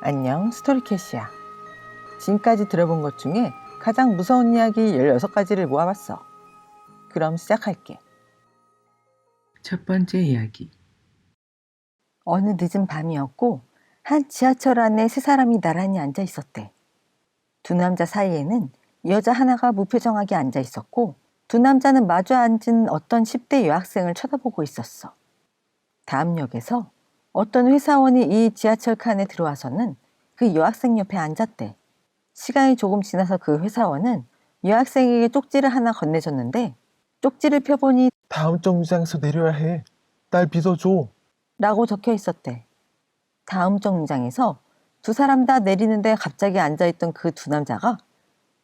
안녕, 스토리캐시야. 지금까지 들어본 것 중에 가장 무서운 이야기 16가지를 모아봤어. 그럼 시작할게. 첫 번째 이야기. 어느 늦은 밤이었고 한 지하철 안에 세 사람이 나란히 앉아 있었대. 두 남자 사이에는 여자 하나가 무표정하게 앉아 있었고 두 남자는 마주 앉은 어떤 10대 여학생을 쳐다보고 있었어. 다음 역에서 어떤 회사원이 이 지하철 칸에 들어와서는 그 여학생 옆에 앉았대. 시간이 조금 지나서 그 회사원은 여학생에게 쪽지를 하나 건네줬는데 쪽지를 펴보니 다음 정류장에서 내려야 해. 날 믿어줘. 라고 적혀 있었대. 다음 정류장에서 두 사람 다 내리는데 갑자기 앉아있던 그 두 남자가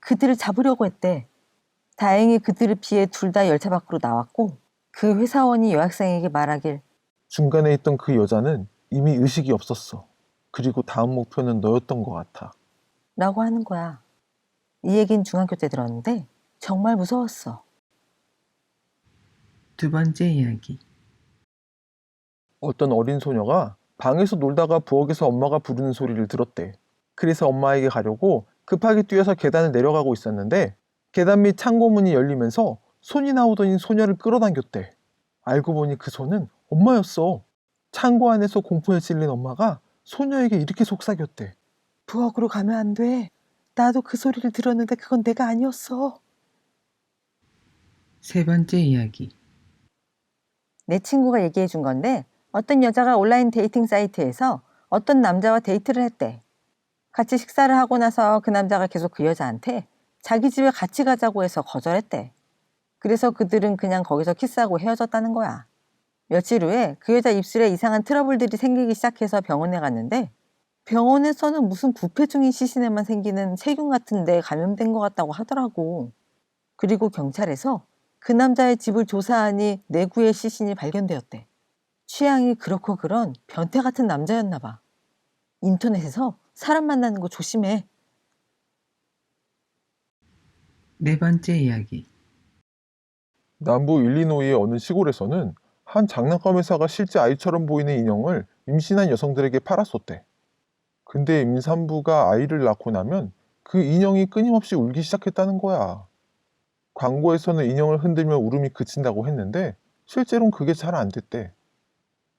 그들을 잡으려고 했대. 다행히 그들을 피해 둘 다 열차 밖으로 나왔고 그 회사원이 여학생에게 말하길 중간에 있던 그 여자는 이미 의식이 없었어. 그리고 다음 목표는 너였던 것 같아. 라고 하는 거야. 이 얘긴 중학교 때 들었는데 정말 무서웠어. 두 번째 이야기. 어떤 어린 소녀가 방에서 놀다가 부엌에서 엄마가 부르는 소리를 들었대. 그래서 엄마에게 가려고 급하게 뛰어서 계단을 내려가고 있었는데 계단 밑 창고문이 열리면서 손이 나오더니 소녀를 끌어당겼대. 알고 보니 그 손은 엄마였어. 창고 안에서 공포에 찔린 엄마가 소녀에게 이렇게 속삭였대. 부엌으로 가면 안 돼. 나도 그 소리를 들었는데 그건 내가 아니었어. 세 번째 이야기. 내 친구가 얘기해 준 건데 어떤 여자가 온라인 데이팅 사이트에서 어떤 남자와 데이트를 했대. 같이 식사를 하고 나서 그 남자가 계속 그 여자한테 자기 집에 같이 가자고 해서 거절했대. 그래서 그들은 그냥 거기서 키스하고 헤어졌다는 거야. 며칠 후에 그 여자 입술에 이상한 트러블들이 생기기 시작해서 병원에 갔는데 병원에서는 무슨 부패 중인 시신에만 생기는 세균 같은 데 감염된 것 같다고 하더라고. 그리고 경찰에서 그 남자의 집을 조사하니 내구의 시신이 발견되었대. 취향이 그렇고 그런 변태 같은 남자였나 봐. 인터넷에서 사람 만나는 거 조심해. 네 번째 이야기. 남부 일리노이의 어느 시골에서는 한 장난감 회사가 실제 아이처럼 보이는 인형을 임신한 여성들에게 팔았었대. 근데 임산부가 아이를 낳고 나면 그 인형이 끊임없이 울기 시작했다는 거야. 광고에서는 인형을 흔들면 울음이 그친다고 했는데 실제로는 그게 잘 안 됐대.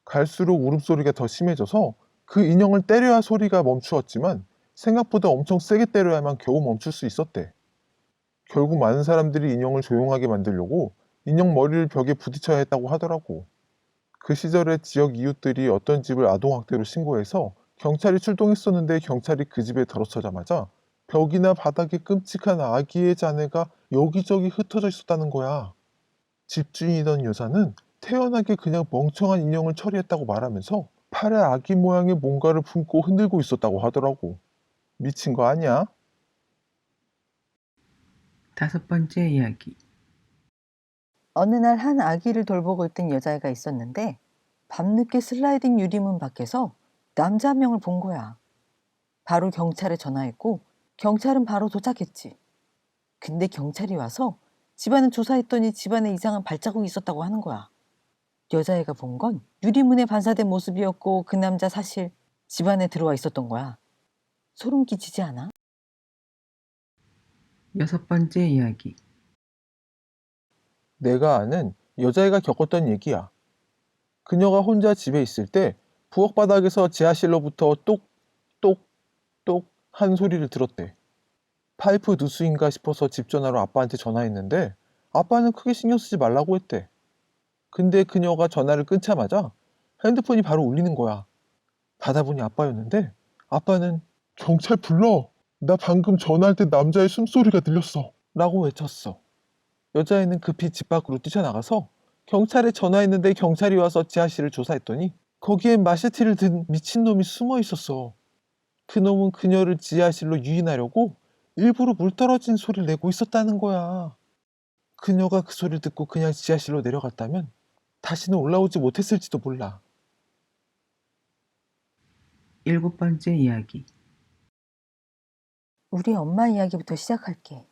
갈수록 울음소리가 더 심해져서 그 인형을 때려야 소리가 멈추었지만 생각보다 엄청 세게 때려야만 겨우 멈출 수 있었대. 결국 많은 사람들이 인형을 조용하게 만들려고 인형 머리를 벽에 부딪혀야 했다고 하더라고. 그 시절에 지역 이웃들이 어떤 집을 아동학대로 신고해서 경찰이 출동했었는데 경찰이 그 집에 들어서자마자 벽이나 바닥에 끔찍한 아기의 잔해가 여기저기 흩어져 있었다는 거야. 집주인이던 여자는 태연하게 그냥 멍청한 인형을 처리했다고 말하면서 팔에 아기 모양의 뭔가를 품고 흔들고 있었다고 하더라고. 미친 거 아니야? 다섯 번째 이야기. 어느 날 한 아기를 돌보고 있던 여자애가 있었는데 밤늦게 슬라이딩 유리문 밖에서 남자 한 명을 본 거야. 바로 경찰에 전화했고 경찰은 바로 도착했지. 근데 경찰이 와서 집안을 조사했더니 집안에 이상한 발자국이 있었다고 하는 거야. 여자애가 본 건 유리문에 반사된 모습이었고 그 남자 사실 집안에 들어와 있었던 거야. 소름 끼치지 않아? 여섯 번째 이야기. 내가 아는 여자애가 겪었던 얘기야. 그녀가 혼자 집에 있을 때 부엌 바닥에서 지하실로부터 똑똑똑 한 소리를 들었대. 파이프 누수인가 싶어서 집 전화로 아빠한테 전화했는데 아빠는 크게 신경 쓰지 말라고 했대. 근데 그녀가 전화를 끊자마자 핸드폰이 바로 울리는 거야. 받아보니 아빠였는데 아빠는 경찰 불러. 나 방금 전화할 때 남자의 숨소리가 들렸어. 라고 외쳤어. 여자애는 급히 집 밖으로 뛰쳐나가서 경찰에 전화했는데 경찰이 와서 지하실을 조사했더니 거기엔 마체티를 든 미친놈이 숨어 있었어. 그놈은 그녀를 지하실로 유인하려고 일부러 물 떨어진 소리를 내고 있었다는 거야. 그녀가 그 소리를 듣고 그냥 지하실로 내려갔다면 다시는 올라오지 못했을지도 몰라. 일곱 번째 이야기. 우리 엄마 이야기부터 시작할게.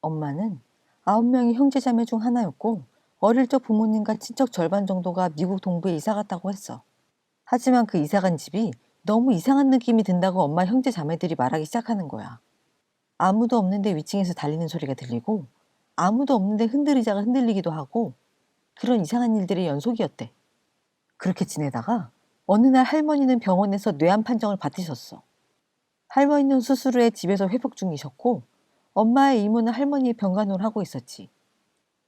엄마는 9명의 형제자매 중 하나였고 어릴 적 부모님과 친척 절반 정도가 미국 동부에 이사 갔다고 했어. 하지만 그 이사 간 집이 너무 이상한 느낌이 든다고 엄마 형제 자매들이 말하기 시작하는 거야. 아무도 없는데 위층에서 달리는 소리가 들리고 아무도 없는데 흔들의자가 흔들리기도 하고 그런 이상한 일들의 연속이었대. 그렇게 지내다가 어느 날 할머니는 병원에서 뇌암 판정을 받으셨어. 할머니는 수술 후에 집에서 회복 중이셨고 엄마의 이모는 할머니의 병간호를 하고 있었지.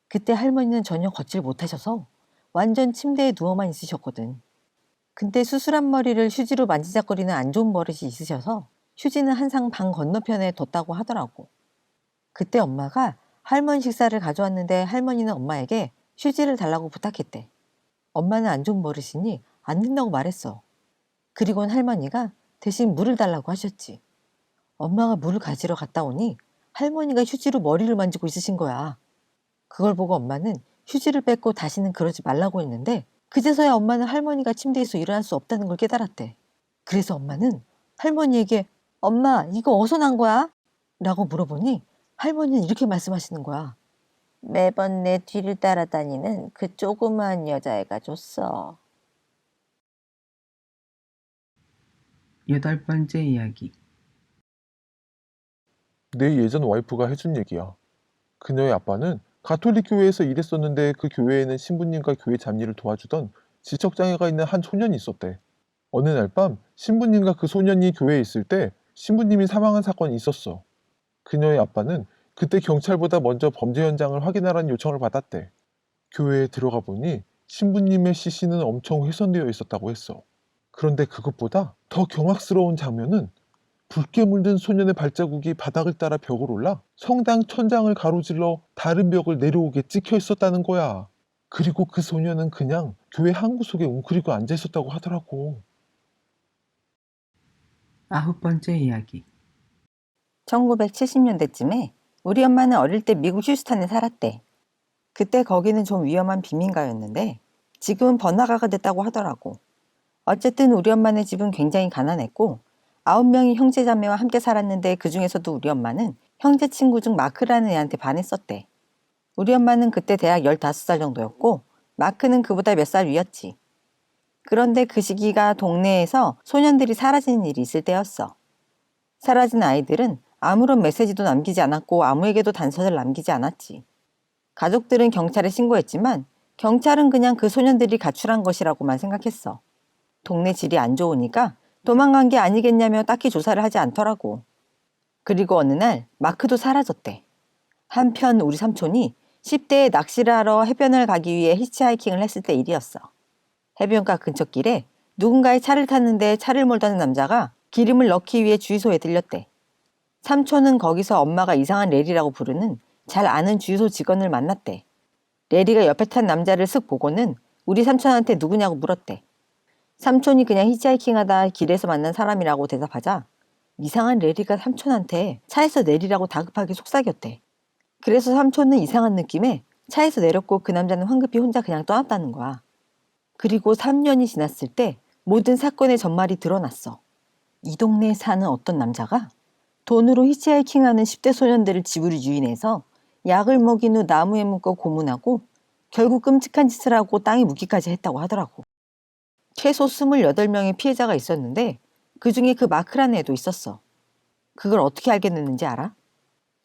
그때 할머니는 전혀 걷질 못하셔서 완전 침대에 누워만 있으셨거든. 근데 수술한 머리를 휴지로 만지작거리는 안 좋은 버릇이 있으셔서 휴지는 항상 방 건너편에 뒀다고 하더라고. 그때 엄마가 할머니 식사를 가져왔는데 할머니는 엄마에게 휴지를 달라고 부탁했대. 엄마는 안 좋은 버릇이니 안 된다고 말했어. 그리고는 할머니가 대신 물을 달라고 하셨지. 엄마가 물을 가지러 갔다 오니 할머니가 휴지로 머리를 만지고 있으신 거야. 그걸 보고 엄마는 휴지를 뺏고 다시는 그러지 말라고 했는데 그제서야 엄마는 할머니가 침대에서 일어날 수 없다는 걸 깨달았대. 그래서 엄마는 할머니에게 엄마 이거 어디서 난 거야? 라고 물어보니 할머니는 이렇게 말씀하시는 거야. 매번 내 뒤를 따라다니는 그 조그마한 여자애가 줬어. 8번째 이야기. 내 예전 와이프가 해준 얘기야. 그녀의 아빠는 가톨릭 교회에서 일했었는데 그 교회에는 신부님과 교회 잡일을 도와주던 지적장애가 있는 한 소년이 있었대. 어느 날 밤 신부님과 그 소년이 교회에 있을 때 신부님이 사망한 사건이 있었어. 그녀의 아빠는 그때 경찰보다 먼저 범죄 현장을 확인하라는 요청을 받았대. 교회에 들어가 보니 신부님의 시신은 엄청 훼손되어 있었다고 했어. 그런데 그것보다 더 경악스러운 장면은 붉게 물든 소년의 발자국이 바닥을 따라 벽을 올라 성당 천장을 가로질러 다른 벽을 내려오게 찍혀 있었다는 거야. 그리고 그 소년은 그냥 교회 한 구석에 웅크리고 앉아 있었다고 하더라고. 9번째 이야기. 1970년대쯤에 우리 엄마는 어릴 때 미국 휴스턴에 살았대. 그때 거기는 좀 위험한 빈민가였는데 지금은 번화가가 됐다고 하더라고. 어쨌든 우리 엄마네 집은 굉장히 가난했고 9명이 형제자매와 함께 살았는데 그 중에서도 우리 엄마는 형제 친구 중 마크라는 애한테 반했었대. 우리 엄마는 그때 대학 15살 정도였고 마크는 그보다 몇 살 위였지. 그런데 그 시기가 동네에서 소년들이 사라지는 일이 있을 때였어. 사라진 아이들은 아무런 메시지도 남기지 않았고 아무에게도 단서를 남기지 않았지. 가족들은 경찰에 신고했지만 경찰은 그냥 그 소년들이 가출한 것이라고만 생각했어. 동네 질이 안 좋으니까 도망간 게 아니겠냐며 딱히 조사를 하지 않더라고. 그리고 어느 날 마크도 사라졌대. 한편 우리 삼촌이 10대에 낚시를 하러 해변을 가기 위해 히치하이킹을 했을 때 일이었어. 해변가 근처 길에 누군가의 차를 탔는데 차를 몰다는 남자가 기름을 넣기 위해 주유소에 들렸대. 삼촌은 거기서 엄마가 이상한 레리라고 부르는 잘 아는 주유소 직원을 만났대. 레리가 옆에 탄 남자를 쓱 보고는 우리 삼촌한테 누구냐고 물었대. 삼촌이 그냥 히치하이킹하다 길에서 만난 사람이라고 대답하자 이상한 레리가 삼촌한테 차에서 내리라고 다급하게 속삭였대. 그래서 삼촌은 이상한 느낌에 차에서 내렸고 그 남자는 황급히 혼자 그냥 떠났다는 거야. 그리고 3년이 지났을 때 모든 사건의 전말이 드러났어. 이 동네에 사는 어떤 남자가 돈으로 히치하이킹하는 10대 소년들을 집으로 유인해서 약을 먹인 후 나무에 묶어 고문하고 결국 끔찍한 짓을 하고 땅에 묻기까지 했다고 하더라고. 최소 28명의 피해자가 있었는데 그중에 그 마크라는 애도 있었어. 그걸 어떻게 알게 됐는지 알아?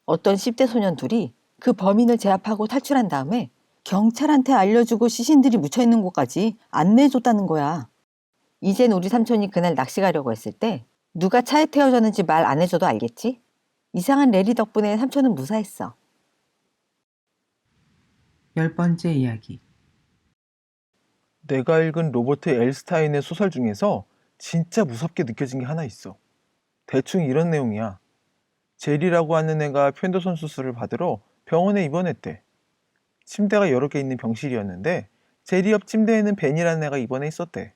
어떤 10대 소년 둘이 그 범인을 제압하고 탈출한 다음에 경찰한테 알려주고 시신들이 묻혀있는 곳까지 안내해줬다는 거야. 이젠 우리 삼촌이 그날 낚시 가려고 했을 때 누가 차에 태워졌는지 말 안 해줘도 알겠지? 이상한 레리 덕분에 삼촌은 무사했어. 10번째 이야기. 내가 읽은 로버트 엘스타인의 소설 중에서 진짜 무섭게 느껴진 게 하나 있어. 대충 이런 내용이야. 제리라고 하는 애가 편도선 수술을 받으러 병원에 입원했대. 침대가 여러 개 있는 병실이었는데 제리 옆 침대에는 벤이라는 애가 입원해 있었대.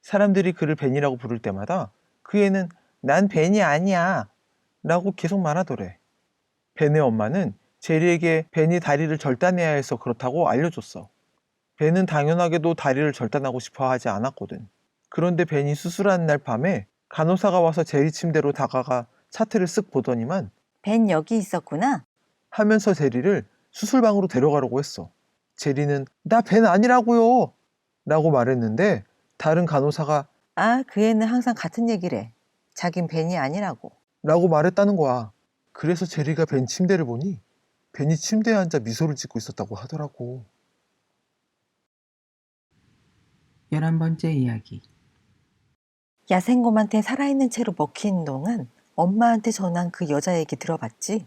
사람들이 그를 벤이라고 부를 때마다 그 애는 난 벤이 아니야 라고 계속 말하더래. 벤의 엄마는 제리에게 벤이 다리를 절단해야 해서 그렇다고 알려줬어. 벤은 당연하게도 다리를 절단하고 싶어 하지 않았거든. 그런데 벤이 수술하는 날 밤에 간호사가 와서 제리 침대로 다가가 차트를 쓱 보더니만 벤 여기 있었구나. 하면서 제리를 수술방으로 데려가려고 했어. 제리는 나 벤 아니라고요 라고 말했는데 다른 간호사가 아, 그 애는 항상 같은 얘기래. 자긴 벤이 아니라고. 라고 말했다는 거야. 그래서 제리가 벤 침대를 보니 벤이 침대에 앉아 미소를 짓고 있었다고 하더라고. 11번째 이야기. 야생곰한테 살아있는 채로 먹히는 동안 엄마한테 전한 그 여자 얘기 들어봤지?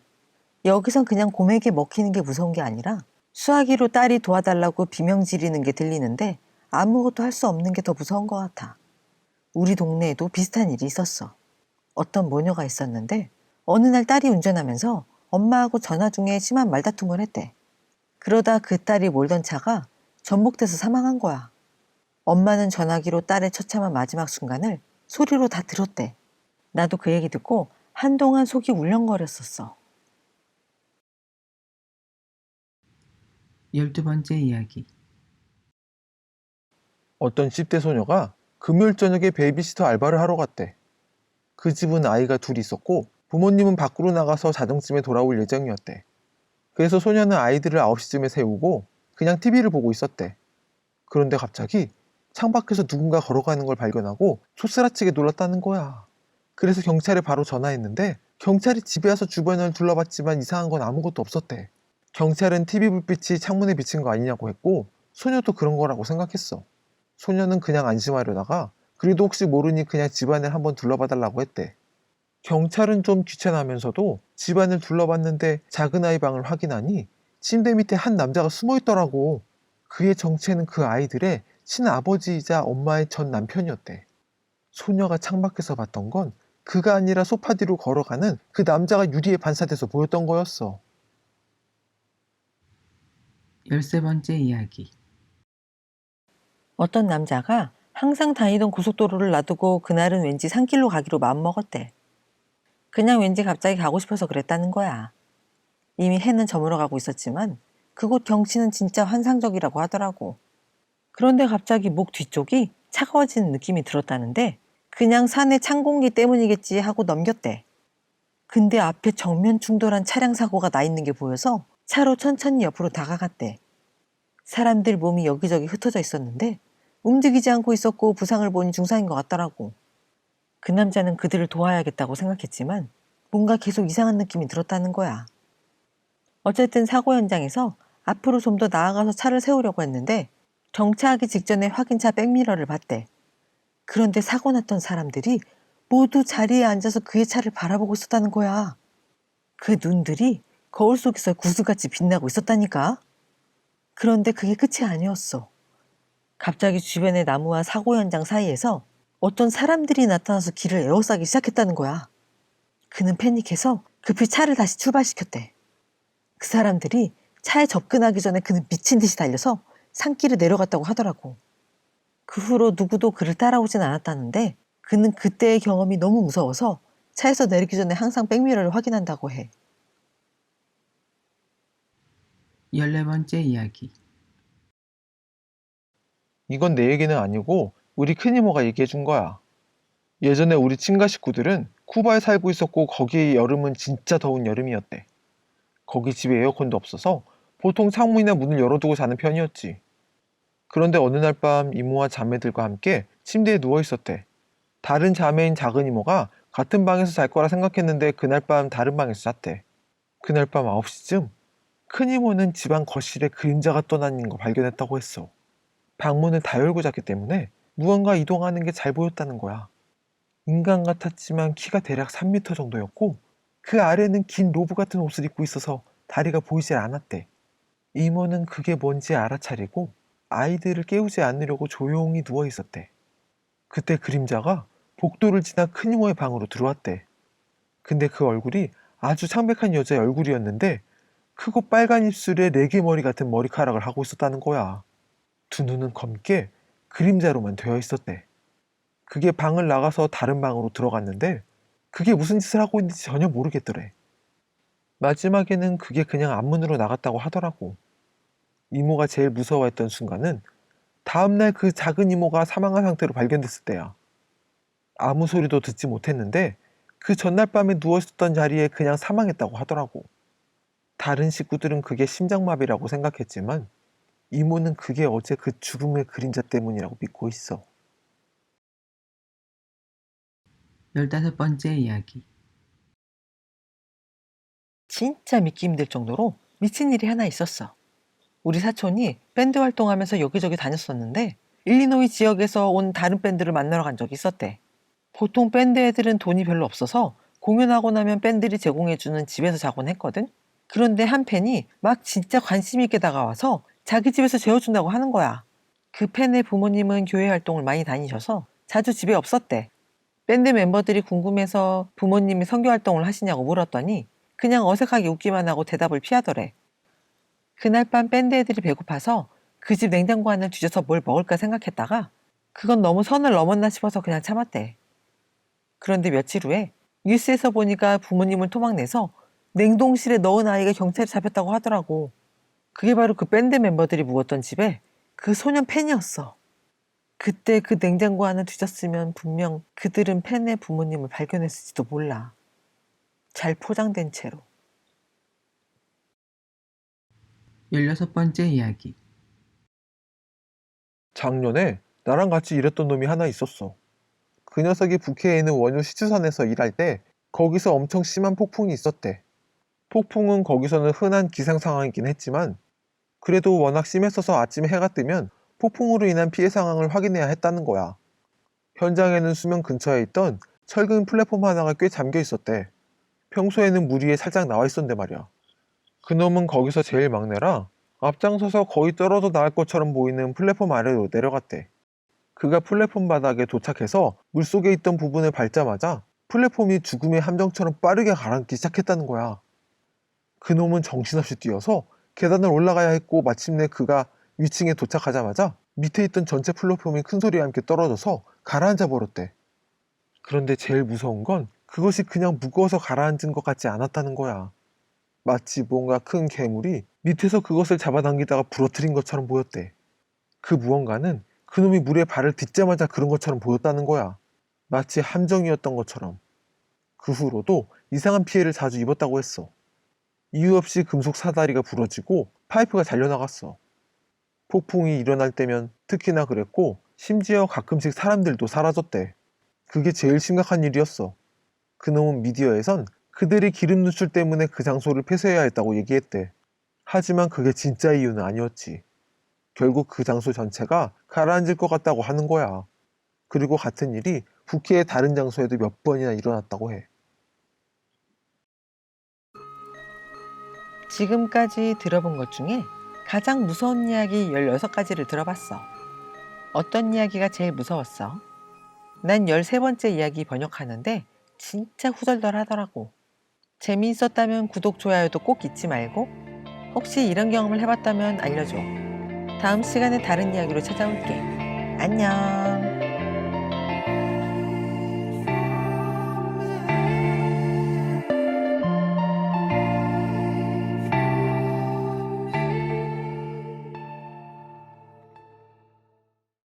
여기선 그냥 곰에게 먹히는 게 무서운 게 아니라 수화기로 딸이 도와달라고 비명 지르는 게 들리는데 아무것도 할 수 없는 게 더 무서운 것 같아. 우리 동네에도 비슷한 일이 있었어. 어떤 모녀가 있었는데 어느 날 딸이 운전하면서 엄마하고 전화 중에 심한 말다툼을 했대. 그러다 그 딸이 몰던 차가 전복돼서 사망한 거야. 엄마는 전화기로 딸의 처참한 마지막 순간을 소리로 다 들었대. 나도 그 얘기 듣고 한동안 속이 울렁거렸었어. 12번째 이야기. 어떤 10대 소녀가 금요일 저녁에 베이비시터 알바를 하러 갔대. 그 집은 아이가 둘이 있었고 부모님은 밖으로 나가서 자정쯤에 돌아올 예정이었대. 그래서 소녀는 아이들을 9시쯤에 세우고 그냥 TV를 보고 있었대. 그런데 갑자기 창밖에서 누군가 걸어가는 걸 발견하고 소스라치게 놀랐다는 거야. 그래서 경찰에 바로 전화했는데 경찰이 집에 와서 주변을 둘러봤지만 이상한 건 아무것도 없었대. 경찰은 TV 불빛이 창문에 비친 거 아니냐고 했고 소녀도 그런 거라고 생각했어. 소녀는 그냥 안심하려다가 그래도 혹시 모르니 그냥 집안을 한번 둘러봐달라고 했대. 경찰은 좀 귀찮아하면서도 집안을 둘러봤는데 작은 아이 방을 확인하니 침대 밑에 한 남자가 숨어 있더라고. 그의 정체는 그 아이들의 친아버지이자 엄마의 전 남편이었대. 소녀가 창밖에서 봤던 건 그가 아니라 소파 뒤로 걸어가는 그 남자가 유리에 반사돼서 보였던 거였어. 13번째 이야기. 어떤 남자가 항상 다니던 고속도로를 놔두고 그날은 왠지 산길로 가기로 마음먹었대. 그냥 왠지 갑자기 가고 싶어서 그랬다는 거야. 이미 해는 저물어 가고 있었지만 그곳 경치는 진짜 환상적이라고 하더라고. 그런데 갑자기 목 뒤쪽이 차가워지는 느낌이 들었다는데 그냥 산의 찬 공기 때문이겠지 하고 넘겼대. 근데 앞에 정면 충돌한 차량 사고가 나 있는 게 보여서 차로 천천히 옆으로 다가갔대. 사람들 몸이 여기저기 흩어져 있었는데 움직이지 않고 있었고 부상을 보니 중상인 것 같더라고. 그 남자는 그들을 도와야겠다고 생각했지만 뭔가 계속 이상한 느낌이 들었다는 거야. 어쨌든 사고 현장에서 앞으로 좀 더 나아가서 차를 세우려고 했는데 정차하기 직전에 확인차 백미러를 봤대. 그런데 사고 났던 사람들이 모두 자리에 앉아서 그의 차를 바라보고 있었다는 거야. 그 눈들이 거울 속에서 구슬같이 빛나고 있었다니까. 그런데 그게 끝이 아니었어. 갑자기 주변의 나무와 사고 현장 사이에서 어떤 사람들이 나타나서 길을 에워싸기 시작했다는 거야. 그는 패닉해서 급히 차를 다시 출발시켰대. 그 사람들이 차에 접근하기 전에 그는 미친 듯이 달려서 산길을 내려갔다고 하더라고. 그 후로 누구도 그를 따라오진 않았다는데 그는 그때의 경험이 너무 무서워서 차에서 내리기 전에 항상 백미러를 확인한다고 해. 14번째 이야기. 이건 내 얘기는 아니고 우리 큰이모가 얘기해 준 거야. 예전에 우리 친가 식구들은 쿠바에 살고 있었고 거기의 여름은 진짜 더운 여름이었대. 거기 집에 에어컨도 없어서 보통 창문이나 문을 열어두고 자는 편이었지. 그런데 어느 날 밤 이모와 자매들과 함께 침대에 누워 있었대. 다른 자매인 작은 이모가 같은 방에서 잘 거라 생각했는데 그날 밤 다른 방에서 잤대. 그날 밤 9시쯤 큰 이모는 집안 거실에 그림자가 떠다니는 거 발견했다고 했어. 방문을 다 열고 잤기 때문에 무언가 이동하는 게 잘 보였다는 거야. 인간 같았지만 키가 대략 3m 정도였고 그 아래는 긴 로브 같은 옷을 입고 있어서 다리가 보이질 않았대. 이모는 그게 뭔지 알아차리고 아이들을 깨우지 않으려고 조용히 누워 있었대. 그때 그림자가 복도를 지나 큰 이모의 방으로 들어왔대. 근데 그 얼굴이 아주 창백한 여자의 얼굴이었는데 크고 빨간 입술에 레게머리 같은 머리카락을 하고 있었다는 거야. 두 눈은 검게 그림자로만 되어 있었대. 그게 방을 나가서 다른 방으로 들어갔는데 그게 무슨 짓을 하고 있는지 전혀 모르겠더래. 마지막에는 그게 그냥 앞문으로 나갔다고 하더라고. 이모가 제일 무서워했던 순간은 다음날 그 작은 이모가 사망한 상태로 발견됐을 때야. 아무 소리도 듣지 못했는데 그 전날 밤에 누워있었던 자리에 그냥 사망했다고 하더라고. 다른 식구들은 그게 심장마비라고 생각했지만 이모는 그게 어제 그 죽음의 그림자 때문이라고 믿고 있어. 15번째 이야기. 진짜 믿기 힘들 정도로 미친 일이 하나 있었어. 우리 사촌이 밴드 활동하면서 여기저기 다녔었는데 일리노이 지역에서 온 다른 밴드를 만나러 간 적이 있었대. 보통 밴드 애들은 돈이 별로 없어서 공연하고 나면 밴드들이 제공해주는 집에서 자곤 했거든. 그런데 한 팬이 막 진짜 관심 있게 다가와서 자기 집에서 재워준다고 하는 거야. 그 팬의 부모님은 교회 활동을 많이 다니셔서 자주 집에 없었대. 밴드 멤버들이 궁금해서 부모님이 선교 활동을 하시냐고 물었더니 그냥 어색하게 웃기만 하고 대답을 피하더래. 그날 밤 밴드 애들이 배고파서 그 집 냉장고 안을 뒤져서 뭘 먹을까 생각했다가 그건 너무 선을 넘었나 싶어서 그냥 참았대. 그런데 며칠 후에 뉴스에서 보니까 부모님을 토막내서 냉동실에 넣은 아이가 경찰에 잡혔다고 하더라고. 그게 바로 그 밴드 멤버들이 묵었던 집에 그 소년 팬이었어. 그때 그 냉장고 안을 뒤졌으면 분명 그들은 팬의 부모님을 발견했을지도 몰라. 잘 포장된 채로. 16번째 이야기. 작년에 나랑 같이 일했던 놈이 하나 있었어. 그 녀석이 북해에 있는 원유 시추선에서 일할 때 거기서 엄청 심한 폭풍이 있었대. 폭풍은 거기서는 흔한 기상 상황이긴 했지만 그래도 워낙 심했어서 아침에 해가 뜨면 폭풍으로 인한 피해 상황을 확인해야 했다는 거야. 현장에는 수면 근처에 있던 철근 플랫폼 하나가 꽤 잠겨 있었대. 평소에는 물 위에 살짝 나와 있었는데 말이야. 그놈은 거기서 제일 막내라 앞장서서 거의 떨어져 나갈 것처럼 보이는 플랫폼 아래로 내려갔대. 그가 플랫폼 바닥에 도착해서 물속에 있던 부분을 밟자마자 플랫폼이 죽음의 함정처럼 빠르게 가라앉기 시작했다는 거야. 그놈은 정신없이 뛰어서 계단을 올라가야 했고 마침내 그가 위층에 도착하자마자 밑에 있던 전체 플랫폼이 큰 소리와 함께 떨어져서 가라앉아 버렸대. 그런데 제일 무서운 건 그것이 그냥 무거워서 가라앉은 것 같지 않았다는 거야. 마치 뭔가 큰 괴물이 밑에서 그것을 잡아당기다가 부러뜨린 것처럼 보였대. 그 무언가는 그놈이 물에 발을 딛자마자 그런 것처럼 보였다는 거야. 마치 함정이었던 것처럼. 그 후로도 이상한 피해를 자주 입었다고 했어. 이유 없이 금속 사다리가 부러지고 파이프가 잘려나갔어. 폭풍이 일어날 때면 특히나 그랬고 심지어 가끔씩 사람들도 사라졌대. 그게 제일 심각한 일이었어. 그놈은 미디어에선 그들이 기름 누출 때문에 그 장소를 폐쇄해야 했다고 얘기했대. 하지만 그게 진짜 이유는 아니었지. 결국 그 장소 전체가 가라앉을 것 같다고 하는 거야. 그리고 같은 일이 북해의 다른 장소에도 몇 번이나 일어났다고 해. 지금까지 들어본 것 중에 가장 무서운 이야기 16가지를 들어봤어. 어떤 이야기가 제일 무서웠어? 난 13번째 이야기 번역하는데 진짜 후덜덜하더라고. 재미있었다면 구독, 좋아요도 꼭 잊지 말고 혹시 이런 경험을 해봤다면 알려줘. 다음 시간에 다른 이야기로 찾아올게. 안녕.